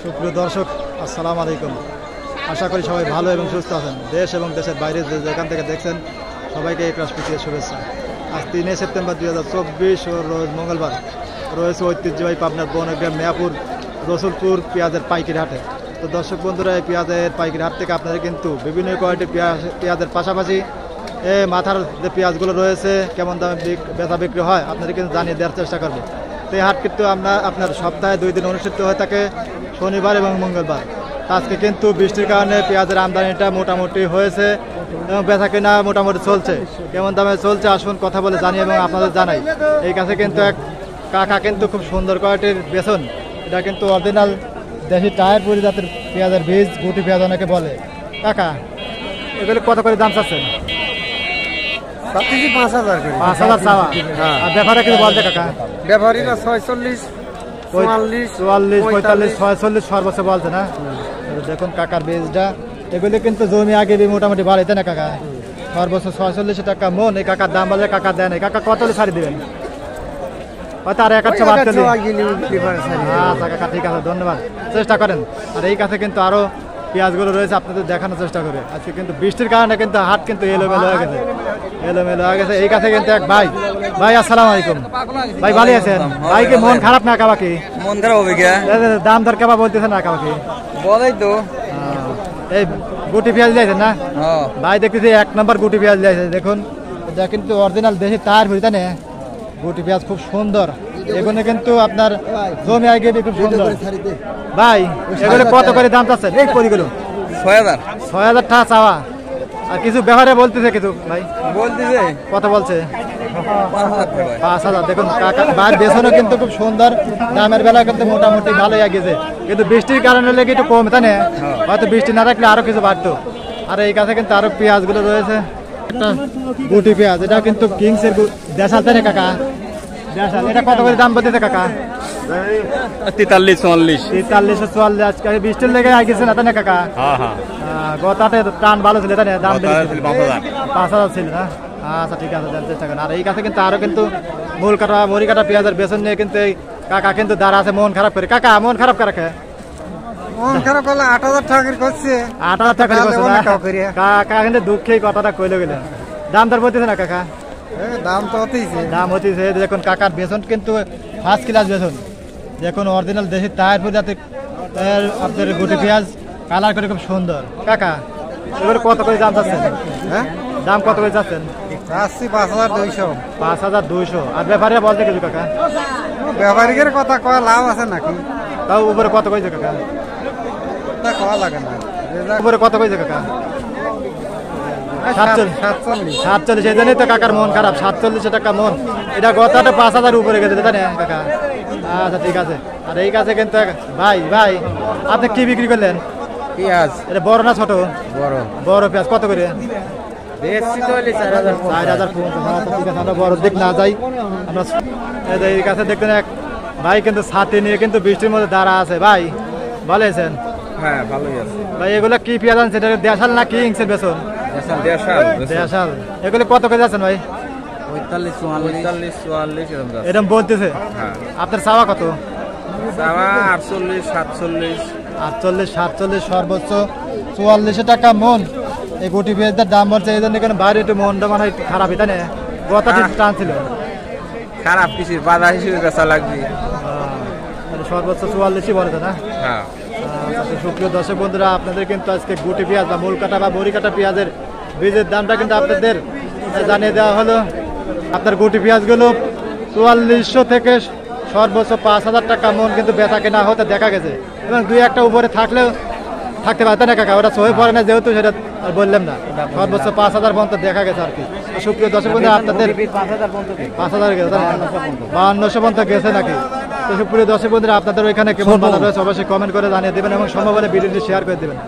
সুপ্রিয় দর্শক, আসসালামু আলাইকুম। আশা করি সবাই ভালো এবং সুস্থ আছেন। দেশ এবং দেশের বাইরে যেখান থেকে দেখছেন সবাইকে একরাশ প্রীতির শুভেচ্ছা। আজ 3 সেপ্টেম্বর 2024 রোজ মঙ্গলবার রয়েছে ঐতিহ্যবাহী পাবনার বনগ্রাম মেয়াপুর রসুলপুর পেঁয়াজের পাইকারি হাটে। তো দর্শক বন্ধুরা, এই পেঁয়াজের পাইকারি হাট থেকে আপনারা কিন্তু বিভিন্ন কোয়ালিটির পেঁয়াজের পাশাপাশি মাথার যে পেঁয়াজগুলো রয়েছে কেমন দামে বেচা বিক্রি হয় আপনারা কিন্তু জানিয়ে দেওয়ার চেষ্টা করবো। তো এই হাট কিন্তু আপনার সপ্তাহে 2 দিন অনুষ্ঠিত হয়ে থাকে, শনিবার এবং মঙ্গলবার। আজকে কিন্তু বৃষ্টির কারণে পেঁয়াজের আমদানিটা মোটামুটি হয়েছে এবং বেচা কেনা মোটামুটি চলছে। কেমন দামে চলছে আসুন কথা বলে জানি এবং আপনাদের জানাই। এই কাছে কিন্তু এক কাকা কিন্তু খুব সুন্দর কোয়ালিটির বেসন, এটা কিন্তু অরিজিনাল দেশি টায়ার জাতের পেঁয়াজের বীজ, গুটি পেঁয়াজ অনেকে বলে। কাকা, এগুলো কত করে দাম চাচ্ছেন? 5,000 চাওয়া। আর ব্যাপারে কিছু বলছে কাকা? ব্যাপারীরা 46, 44, 45, 46 সর্বোচ্চ বলছে না? দেখুন কাকার বীজটা, এগুলি কিন্তু জমি আগে মোটামুটি ভালো, তাই না কাকা? সর্বোচ্চ 46 টাকা মন। এই কাকার দাম বলে কাকা দেন। কাকা কত ছাড়ি দিবেন? হয়তো আর এক আচ্ছা কাকা, ঠিক আছে, ধন্যবাদ, চেষ্টা করেন। আর এই কাছে কিন্তু আরো পেঁয়াজগুলো রয়েছে, আপনাদের দেখানোর চেষ্টা করে। আজকে কিন্তু বৃষ্টির কারণে কিন্তু হাট কিন্তু এলোমেলো হয়ে গেছে, এই কাছে কিন্তু এক ভাই আসসালামু আলাইকুম ভাই, ভালো আছেন? ভাই কি মন খারাপ না কাবা? কি মন খারাপ হবে? দাম দর কেবা বলতেছেন না কাবা? কি বলাই তো এই গুটি পেঁয়াজ দিয়েছেন না ভাই? দেখতেছি 1 নম্বর গুটি পেঁয়াজ দিয়েছে। দেখুন এটা কিন্তু অরিজিনাল দেশি তার ভুড়ি, তাই না? গুটি পেঁয়াজ খুব সুন্দর। এগুলো কিন্তু আপনার জমি আগে খুব সুন্দর। ভাই এগুলো কত করে দাম চাচ্ছেন? এই পরিগুলো 6,000 টাকা চাওয়া। আর কিছু ব্যবহারে বলতেছে কিছু ভাই বলতেছে কত বলছে? 5,000। দেখুন ভাইয়ের বেসনও কিন্তু খুব সুন্দর, দামের বেলা কিন্তু মোটামুটি ভালোই আগেছে, কিন্তু বৃষ্টির কারণে লেগে একটু কম, তাই না? হয়তো বৃষ্টি না থাকলে আরো কিছু বাড়তো। আর এই কাছে কিন্তু আরো পেঁয়াজগুলো রয়েছে। একটা গুটি পেঁয়াজ, এটা কিন্তু কিংসের দেশাল, তাই না কাকা? দেশাল। এটা কত করে দাম বলতেছে কাকা? 43, 44। আজকে বৃষ্টির লেগে আগেছে না, তাই না কাকা? গতাতে টান ভালো ছিল, তাই না? দাম 5,000 ছিল না? আচ্ছা ঠিক আছে, চেষ্টা করেন। আর এই কাছে কিন্তু আরো কিন্তু মরি কাটা পেঁয়াজের বেসন নিয়ে কিন্তু এই কাকা কিন্তু দাঁড়া আছে মন খারাপ করে। কাকা মন খারাপ করে মন খারাপ করলে 8,000 টাকা করছে। 8,000 টাকা কাকা কিন্তু দুঃখেই কথাটা কইলে গেলেন। দাম দর বলতেছে না কাকা? দাম হতেছে। দেখুন কাকার বেসন কিন্তু ফার্স্ট ক্লাস বেসন। দেখুন অরিজিনাল দেশি টায়ার প্রজাতির আপনার গুটি পেঁয়াজ, কালার করে খুব সুন্দর। কাকা এবার কত করে দাম চাচ্ছেন? হ্যাঁ, দাম কত করে চাচ্ছেন? 5,200। আর ব্যাপারীরা বলতে কিছু কাকা? ব্যাপারীদের কথা কয়া লাভ আছে নাকি? তাও উপরে কত কইছে কাকা? কয়া লাগে না। উপরে কত কইছে কাকা? 47। এই জন্যই তো কাকার মন খারাপ। 47 টাকা মন। এটা গতাটা 5,000 উপরে গেছে, তাই না কাকা? আচ্ছা ঠিক আছে। আর এই কাছে কিন্তু ভাই আপনি কি বিক্রি করলেন? পেঁয়াজ। এটা বড় না ছোট? বড় পেঁয়াজ কত করে? 4,000। ঠিক আছে, আমরা বড় দিক না যাই। আমরা এই কাছে দেখতেন এক ভাই কিন্তু ছাতি নিয়ে কিন্তু বৃষ্টির মধ্যে দাঁড়া আছে। ভাই ভালো আছেন? হ্যাঁ ভালোই আছে ভাই। এগুলো কি পেঁয়াজ আনছে? দেশাল না কি ইংসের বেসন? দেশাল। এগুলো কত করে যাচ্ছেন ভাই? 45, 44 এরকম বলতেছে। আপনার চাওয়া কত? 48, 47। 48, সর্বোচ্চ 44 টাকা মন। এই গুটি পেঁয়াজটার দাম বলছে, এই জন্য কেন বাইরে একটু মনটা মানে একটু খারাপই, তাই না? গতাটি টান ছিল খারাপ, কিছু বাজার হিসেবে বেচা লাগবে। সর্বোচ্চ 44 বলেছে না? হ্যাঁ। সুপ্রিয় দর্শক বন্ধুরা, আপনাদের কিন্তু আজকে গুটি পেঁয়াজ বা মূল কাটা বা বড়ি কাটা পেঁয়াজের বীজের দামটা কিন্তু আপনাদের জানিয়ে দেওয়া হলো। আপনার গুটি পেঁয়াজগুলো 4400 থেকে সর্বোচ্চ 5,000 টাকা মন কিন্তু বেচা কেনা হতে দেখা গেছে, এবং 2-1টা উপরে থাকলেও থাকতে পারতেন না কাকা, ওটা সহে পড়ে না যেহেতু, সেটা আর বললাম না। সর্বোচ্চ 5,000 পর্যন্ত দেখা গেছে আর কি। সুপ্রিয় দর্শক বন্ধুরা, আপনাদের 5,000 গেছে, 5200 পর্যন্ত গেছে নাকি? তো সুপ্রিয় দর্শক বন্ধুরা, আপনাদের ওইখানে কেমন ভালো রয়েছে অবশ্যই কমেন্ট করে জানিয়ে দেবেন এবং সম্ভব হলে ভিডিওটি শেয়ার করে দেবেন।